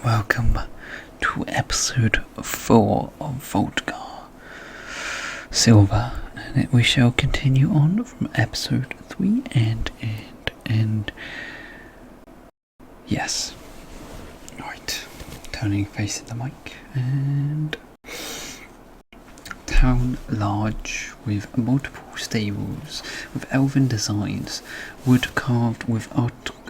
welcome to episode 4 of Voltgar Silver, and we shall continue on from episode 3 and yes. Right, turning facing the mic, and town large with multiple stables with elven designs, wood carved with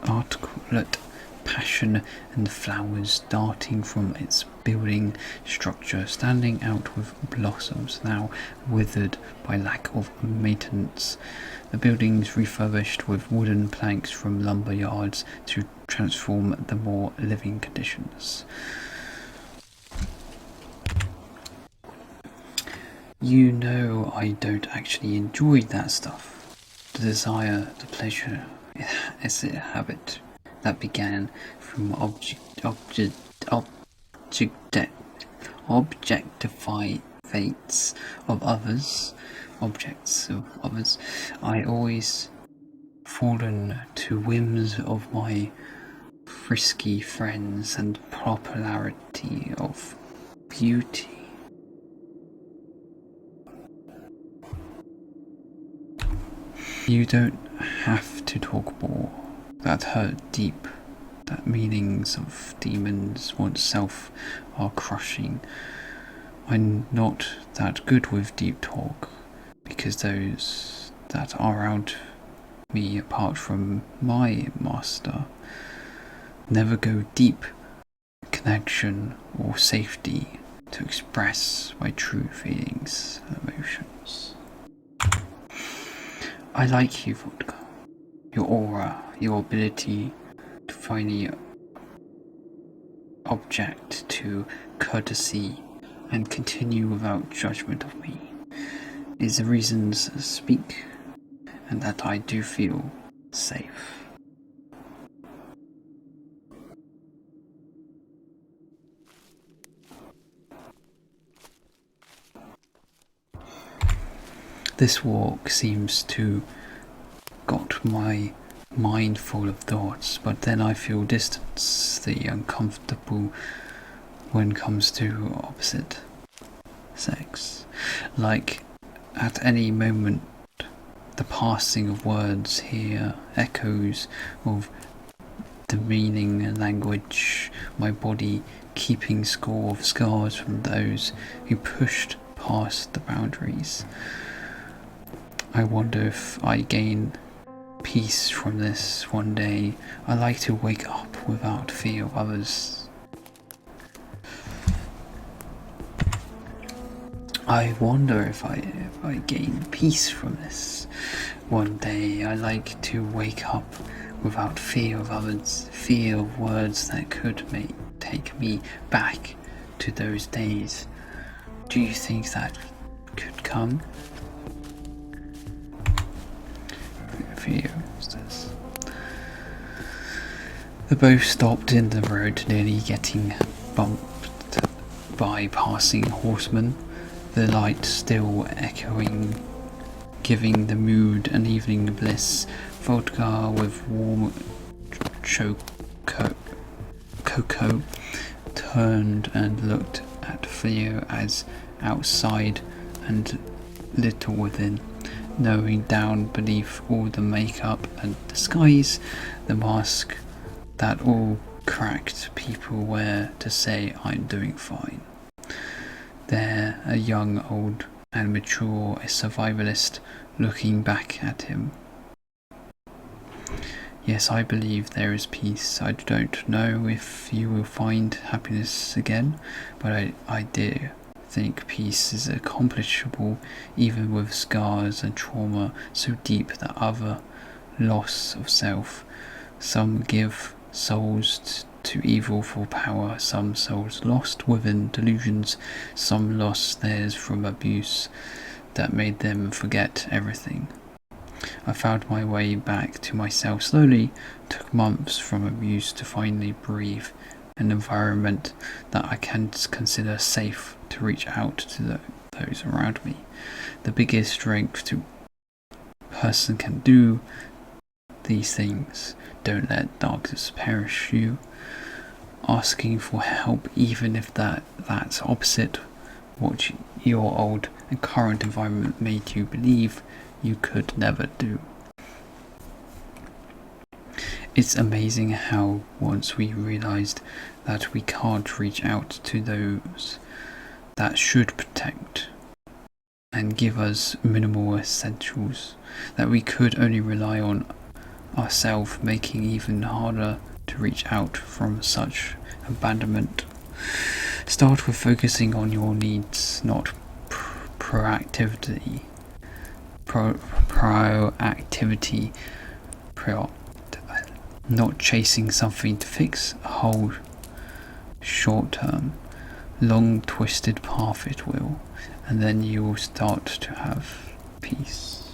articulate passion and flowers darting from its building structure, standing out with blossoms now withered by lack of maintenance. The buildings refurbished with wooden planks from lumber yards to transform the more living conditions. You know, I don't actually enjoy that stuff. The desire, the pleasure, is a habit that began from objectify fates of others, objects of others. I always fallen to whims of my frisky friends and popularity of beauty. You don't have to talk more. That hurt deep. That meanings of demons oneself are crushing. I'm not that good with deep talk, because those that are around me apart from my master never go deep connection or safety to express my true feelings and emotions. I like you, Vodka. Your aura, your ability to finally object to courtesy and continue without judgment of me is the reasons I speak, and that I do feel safe. This walk seems to got my mind full of thoughts, but then I feel distance, the uncomfortable when it comes to opposite sex. Like at any moment, the passing of words here, echoes of demeaning language, my body keeping score of scars from those who pushed past the boundaries. I wonder if I gain peace from this one day. I like to wake up without fear of others. I wonder if I gain peace from this one day. I like to wake up without fear of others, fear of words that could take me back to those days. Do you think that could come? The boat stopped in the road, nearly getting bumped by passing horsemen, the light still echoing, giving the mood an evening bliss. Voltgar with warm cocoa turned and looked at Theo as outside and little within. Knowing down beneath all the makeup and disguise, the mask that all cracked people wear to say I'm doing fine. There, a young, old and mature survivalist looking back at him. Yes, I believe there is peace. I don't know if you will find happiness again, but I do think peace is accomplishable even with scars and trauma so deep that other loss of self. Some give souls to evil for power, some souls lost within delusions, some lost theirs from abuse that made them forget everything. I found my way back to myself slowly. Took months from abuse to finally breathe an environment that I can consider safe to reach out to those around me. The biggest strength to person can do these things. Don't let darkness perish you. asking for help, even if that's opposite what your old and current environment made you believe you could never do. It's amazing how once we realized that we can't reach out to those that should protect and give us minimal essentials, that we could only rely on ourselves, making it even harder to reach out from such abandonment. Start with focusing on your needs, not proactivity. Not chasing something to fix a whole short-term, long twisted path it will, and then you will start to have peace.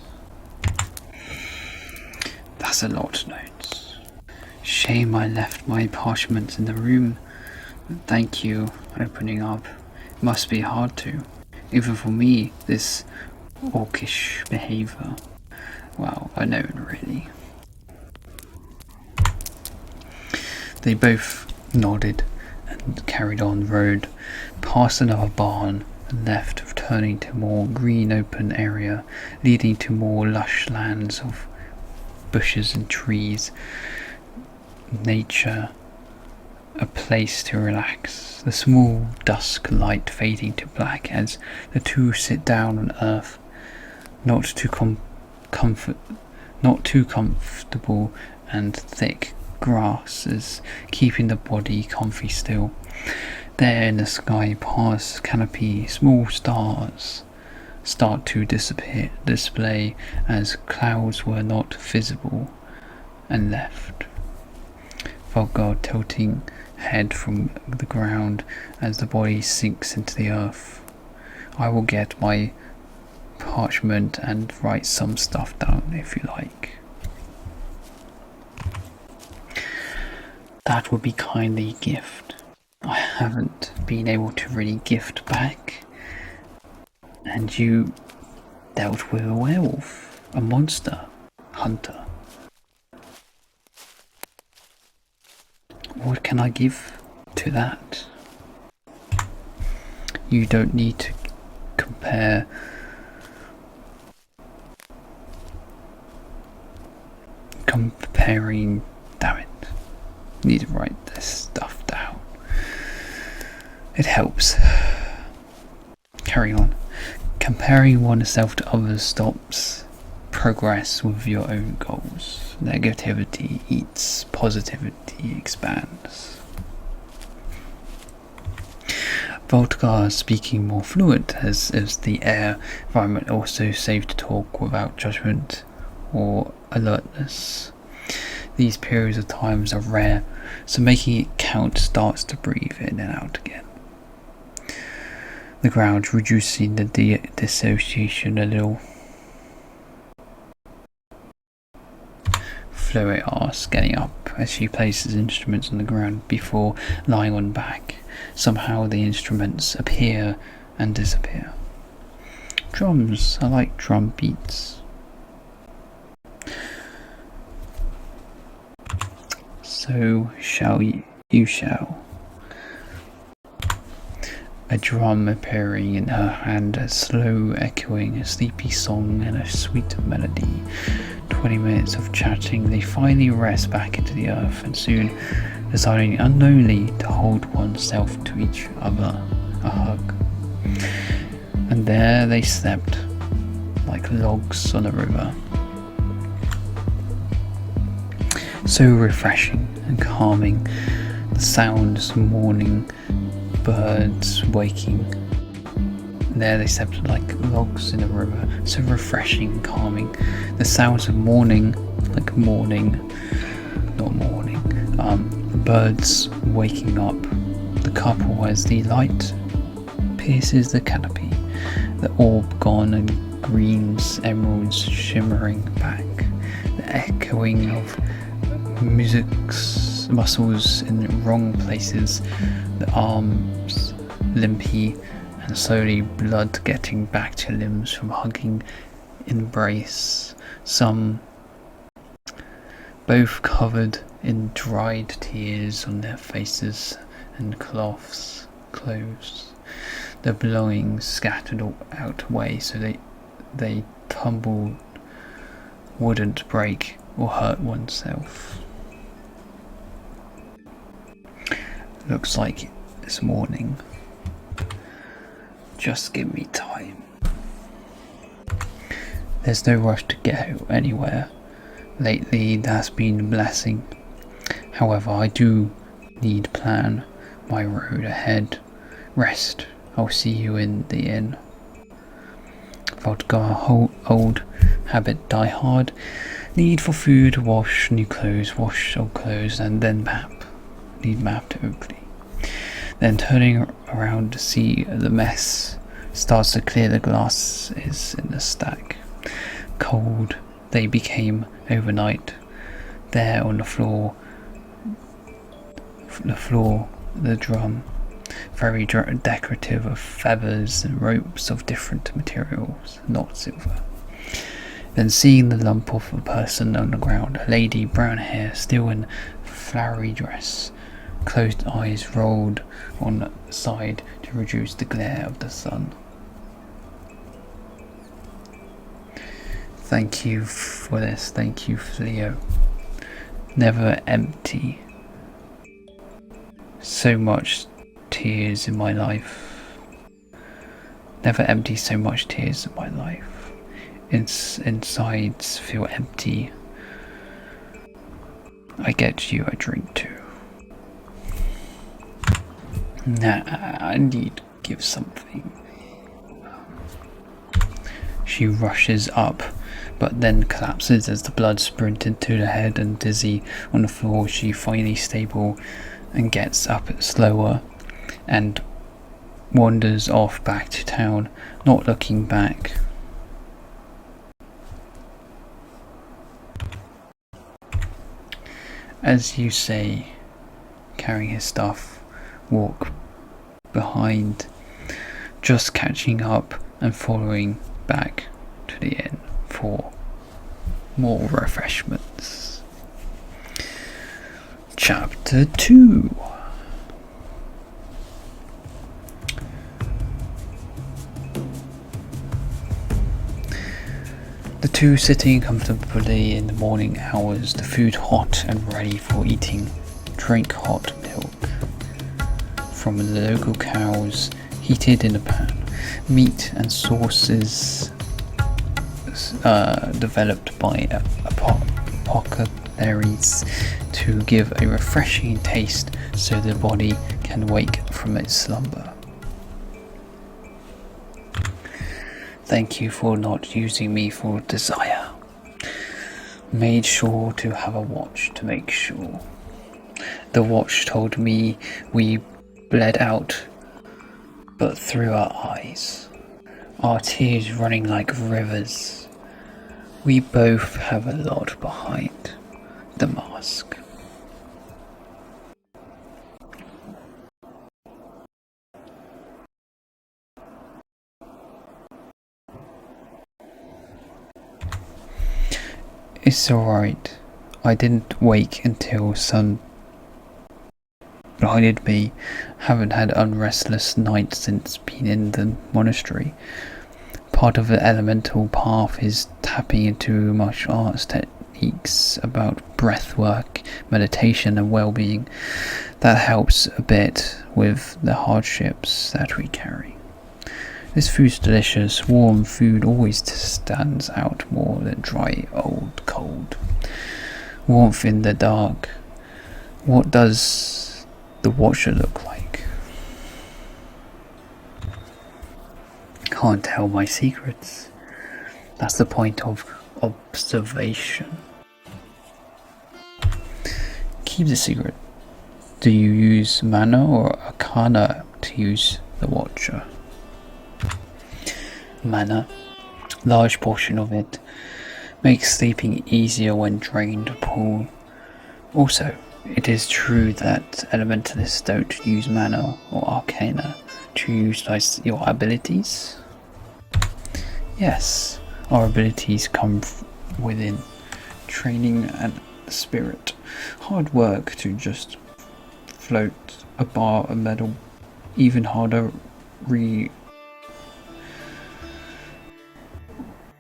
That's a lot of notes. Shame I left my parchments in the room. Thank you, opening up. It must be hard to, even for me, this orcish behaviour. Well, unknown really. They both nodded and carried on the road, past another barn and left, returning to more green open area, leading to more lush lands of bushes and trees. Nature, a place to relax. The small dusk light fading to black as the two sit down on earth, not too comfortable and thick grasses, keeping the body comfy still. There in the sky, past canopy, small stars start to display as clouds were not visible and left. Voltgar tilting head from the ground as the body sinks into the earth. I will get my parchment and write some stuff down if you like. That would be kindly gift. I haven't been able to really gift back. And you dealt with a werewolf, a monster hunter. What can I give to that? You don't need to comparing, damn it. Need to write this stuff down. It helps. Carry on. Comparing oneself to others stops progress with your own goals. Negativity eats, positivity expands. Voltgar speaking more fluent as the air environment also safe to talk without judgment or alertness. These periods of times are rare, so making it count starts to breathe in and out again. The ground reducing the dissociation a little. Chloe asks, getting up as she places instruments on the ground before lying on back. Somehow the instruments appear and disappear. Drums, I like drum beats. So you shall. A drum appearing in her hand, a slow echoing, a sleepy song and a sweet melody. 20 minutes of chatting, they finally rest back into the earth and soon deciding unknowingly to hold oneself to each other, a hug. And there they slept, like logs on a river. So refreshing and calming, the sounds, morning, birds waking. And there they slept like logs in a river, so refreshing and calming. The sounds of morning, like morning, not morning. The birds waking up, the couple as the light pierces the canopy, the orb gone and greens, emeralds shimmering back, the echoing of music's muscles in wrong places, the arms limpy and slowly blood getting back to limbs from hugging embrace, some both covered in dried tears on their faces and clothes. The belongings scattered out away so they tumbled, wouldn't break or hurt oneself. Looks like it's morning. Just give me time. There's no rush to go anywhere. Lately, that's been a blessing. However, I do need plan my road ahead. Rest. I'll see you in the inn. Voltgar, old habit die hard. Need for food, wash new clothes, wash old clothes, and then map. Need map to Oakley. Then turning around to see the mess. Starts to clear the glasses in the stack. Cold they became overnight. There on the floor, the drum, very decorative, of feathers and ropes of different materials, not silver. Then seeing the lump of a person on the ground, a lady, brown hair, still in flowery dress, closed eyes rolled on the side to reduce the glare of the sun. Thank you for this, thank you, Leo. Never empty. So much tears in my life. Never empty so much tears in my life. Insides feel empty. I get you a drink too. Nah, I need to give something. She rushes up, but then collapses as the blood sprinted to the head, and dizzy on the floor. She finally stable and gets up slower and wanders off back to town, not looking back. As you say, carrying his stuff, walk behind, just catching up and following back to the inn for more refreshments. Chapter 2. The two sitting comfortably in the morning hours, the food hot and ready for eating. Drink hot milk from the local cows, heated in a pan. Meat and sauces developed by apothecaries to give a refreshing taste so the body can wake from its slumber. Thank you for not using me for desire. Made sure to have a watch to make sure. The watch told me we bled out, but through our eyes, our tears running like rivers. We both have a lot behind the mask. It's alright. I didn't wake until sun blinded me. Haven't had unrestless nights since being in the monastery. Part of the elemental path is tapping into martial arts techniques about breath work, meditation and well-being. That helps a bit with the hardships that we carry. This food's delicious. Warm food always stands out more than dry old cold. Warmth in the dark. What does the watcher look like? Can't tell my secrets. That's the point of observation. Keep the secret. Do you use mana or arcana to use the watcher? Mana, large portion of it, makes sleeping easier when drained full. Also, it is true that elementalists don't use mana or arcana to utilize your abilities. Yes, our abilities come within training and spirit. Hard work to just float a bar of metal. Even harder,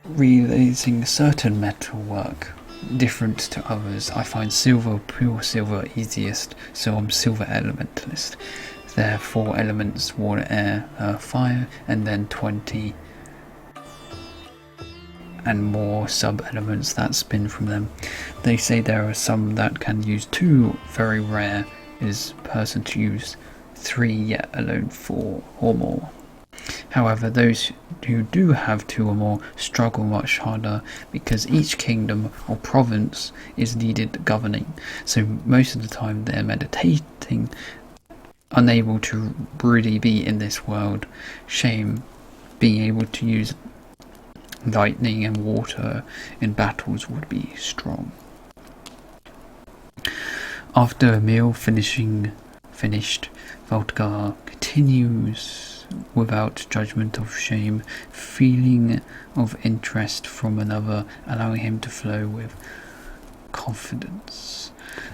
realizing certain metal work different to others. I find silver, pure silver, easiest, so I'm silver elementalist. There are 4 elements: water, air, earth, fire, and then 20 and more sub-elements that spin from them. They say there are some that can use 2, very rare is person to use 3, yet alone 4 or more. However, those who do have 2 or more struggle much harder because each kingdom or province is needed governing, so most of the time they're meditating, unable to really be in this world. Shame. Being able to use lightning and water in battles would be strong. After a meal finished, Voltgar continues without judgment of shame, feeling of interest from another, allowing him to flow with confidence.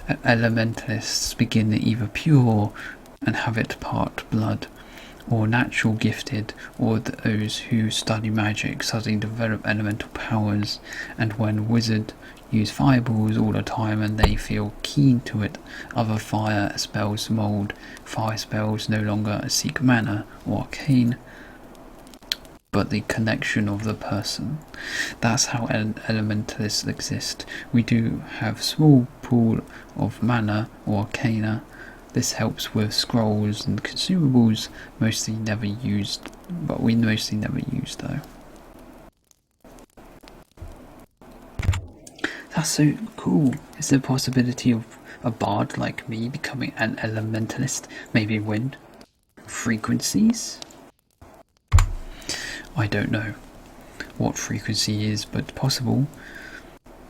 Elementalists begin either pure and have it part blood, or natural gifted, or those who study magic, suddenly develop elemental powers, and when wizard use fireballs all the time and they feel keen to it. Other fire spells mold. Fire spells no longer seek mana or arcane, but the connection of the person. That's how elementalists exist. We do have small pool of mana or arcana. This helps with scrolls and consumables, mostly never used though. That's so cool. Is there a possibility of a bard like me becoming an elementalist? Maybe wind? Frequencies? I don't know what frequency is, but possible.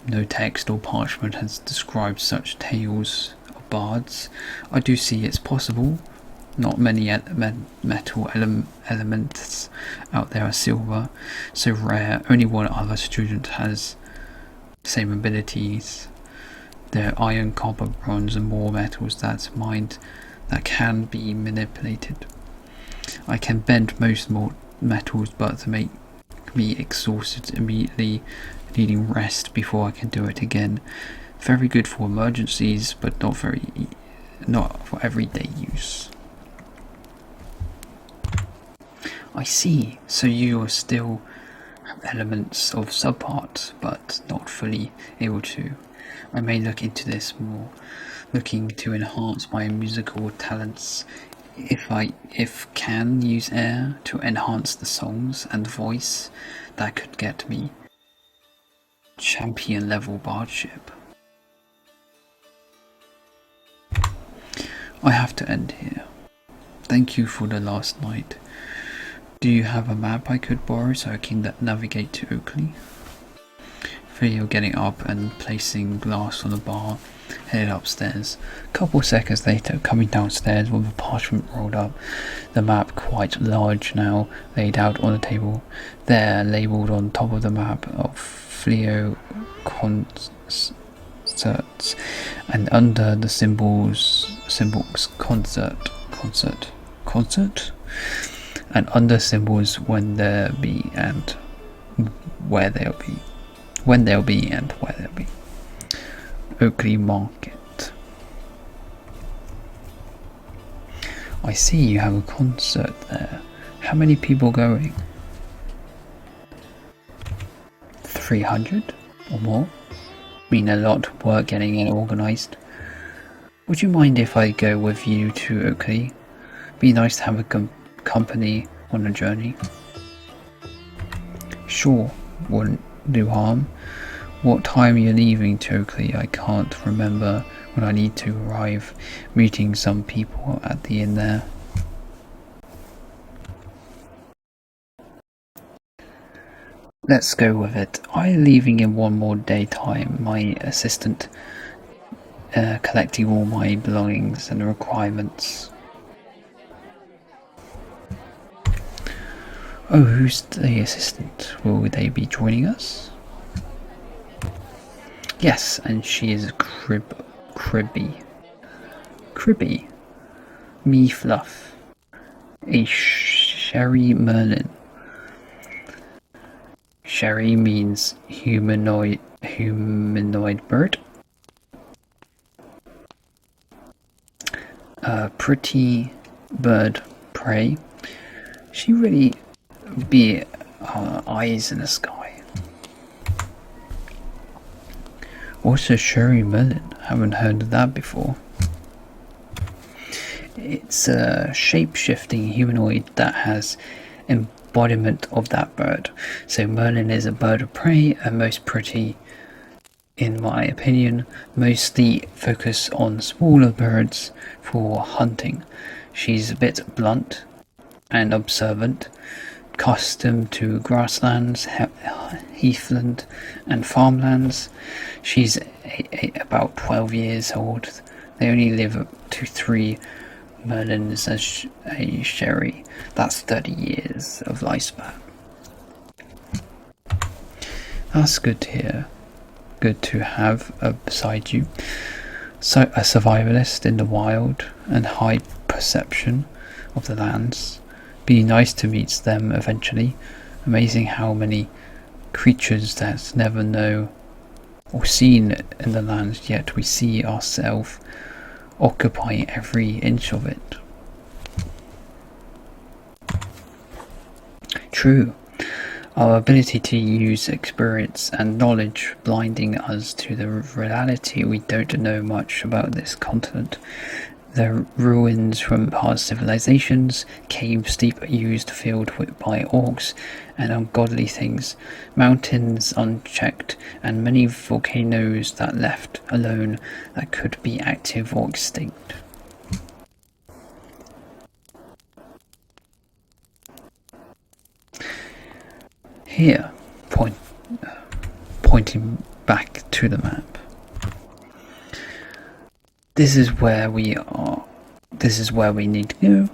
No text or parchment has described such tales of bards. I do see it's possible. Not many metal elements out there are silver, so rare. Only one other student has same abilities. There are iron, copper, bronze, and more metals that's mined that can be manipulated. I can bend most more metals, but to make me exhausted immediately, needing rest before I can do it again. Very good for emergencies, but not for everyday use. I see. So you are still have elements of subparts, but not fully able to. I may look into this more, looking to enhance my musical talents. If can use air to enhance the songs and voice, that could get me champion level bardship. I have to end here. Thank you for the last night. Do you have a map I could borrow so I can navigate to Oakley? Theo getting up and placing glass on the bar, headed upstairs. Couple seconds later, coming downstairs with a parchment rolled up, the map quite large now, laid out on the table. There, labelled on top of the map of Theo concerts, and under the symbols concert, and under symbols when they'll be and where they'll be. When they'll be and where they'll be. Oakley Market. I see you have a concert there. How many people going? 300 or more? Mean a lot of work getting it organised. Would you mind if I go with you to Oakley? Be nice to have a company on a journey. Sure, wouldn't do harm. What time are you leaving to Oakley? I can't remember when I need to arrive. Meeting some people at the inn there. Let's go with it. I'm leaving in one more day time. My assistant collecting all my belongings and requirements. Oh, who's the assistant? Will they be joining us? Yes, and she is Cribby. Cribby? me fluff. A sherry merlin. Sherry means humanoid bird. A pretty bird prey. She really be eyes in the sky. What's a sherry merlin? Haven't heard of that before. It's a shape-shifting humanoid that has embodiment of that bird. So merlin is a bird of prey and most pretty, in my opinion, mostly focus on smaller birds for hunting. She's a bit blunt and observant, accustomed to grasslands, heathland and farmlands. She's about 12 years old. They only live up to 3 merlins as a sherry. That's 30 years of lifespan. That's good to hear. Good to have beside you. So a survivalist in the wild and high perception of the lands. Be nice to meet them eventually. Amazing how many creatures that never know or seen in the lands, yet we see ourselves occupying every inch of it. True. Our ability to use experience and knowledge blinding us to the reality we don't know much about this continent. The ruins from past civilizations, caves deep used filled by orcs and ungodly things, mountains unchecked, and many volcanoes that left alone that could be active or extinct. Here, pointing back to the map. This is where we are. This is where we need to go.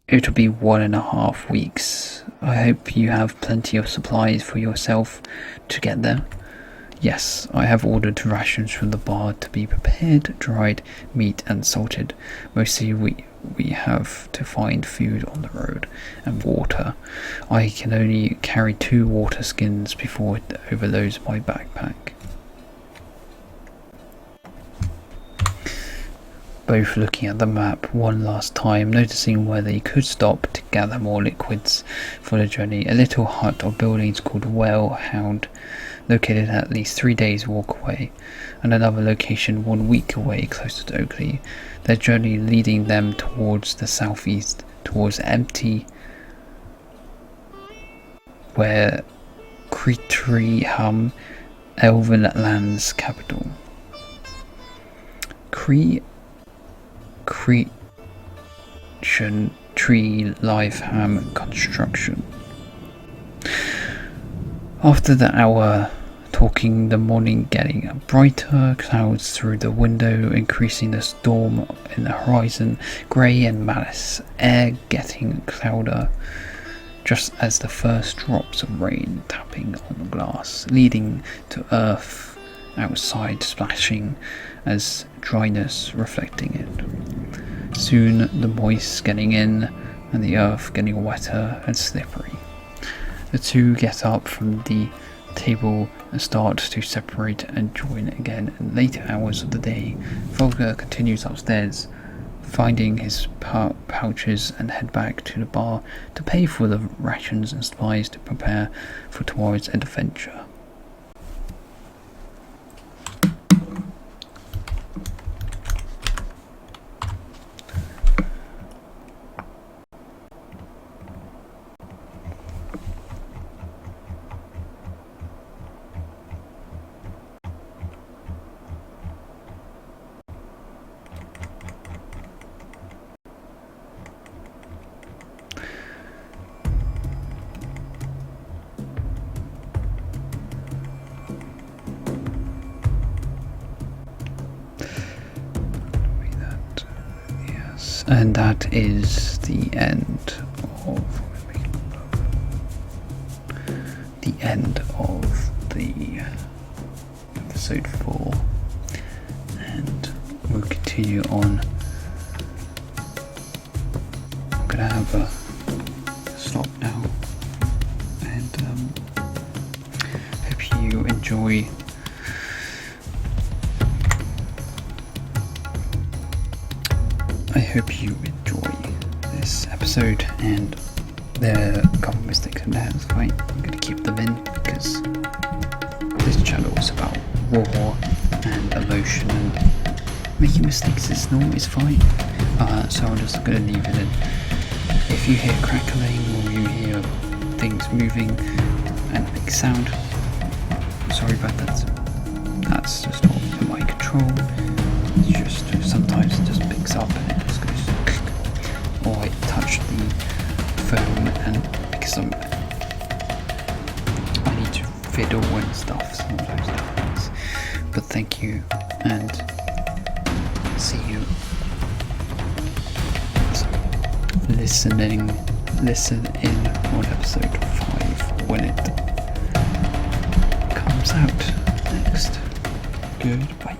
It'll be 1.5 weeks. I hope you have plenty of supplies for yourself to get there. Yes, I have ordered rations from the bar to be prepared, dried meat and salted. Mostly we have to find food on the road and water. I can only carry 2 water skins before it overloads my backpack. Both looking at the map one last time, noticing where they could stop to gather more liquids for the journey. A little hut or buildings called Well Hound, located at least 3 days walk away, and another location 1 week away closer to Oakley. Their journey leading them towards the southeast, towards empty, where Cretriham, Elven Land's capital. Creation Tree Liveham construction. After the hour talking, the morning getting brighter, clouds through the window increasing the storm in the horizon, grey and malice, air getting clouder just as the first drops of rain tapping on the glass, leading to earth outside splashing as dryness reflecting it. Soon the moist getting in and the earth getting wetter and slippery. The two get up from the table and start to separate and join again in later hours of the day. Voltgar continues upstairs, finding his pouches and head back to the bar to pay for the rations and supplies to prepare for tomorrow's adventure. And that is the end of the episode 4, and we'll continue on gonna have a stop now, and hope you enjoy. I hope you enjoy this episode, and there are a couple of mistakes in there. That's fine. I'm gonna keep them in because this channel is about raw and emotion, and making mistakes is normal, it's fine. So I'm just gonna leave it in. If you hear crackling or you hear things moving and a big sound, sorry about that. That's just not in my control. It's just sometimes it just picks up and it just goes, or I touch the phone, and because I need to fiddle and stuff, sometimes it happens. But thank you, and see you. So, listen in on episode 5 when it comes out next. Goodbye.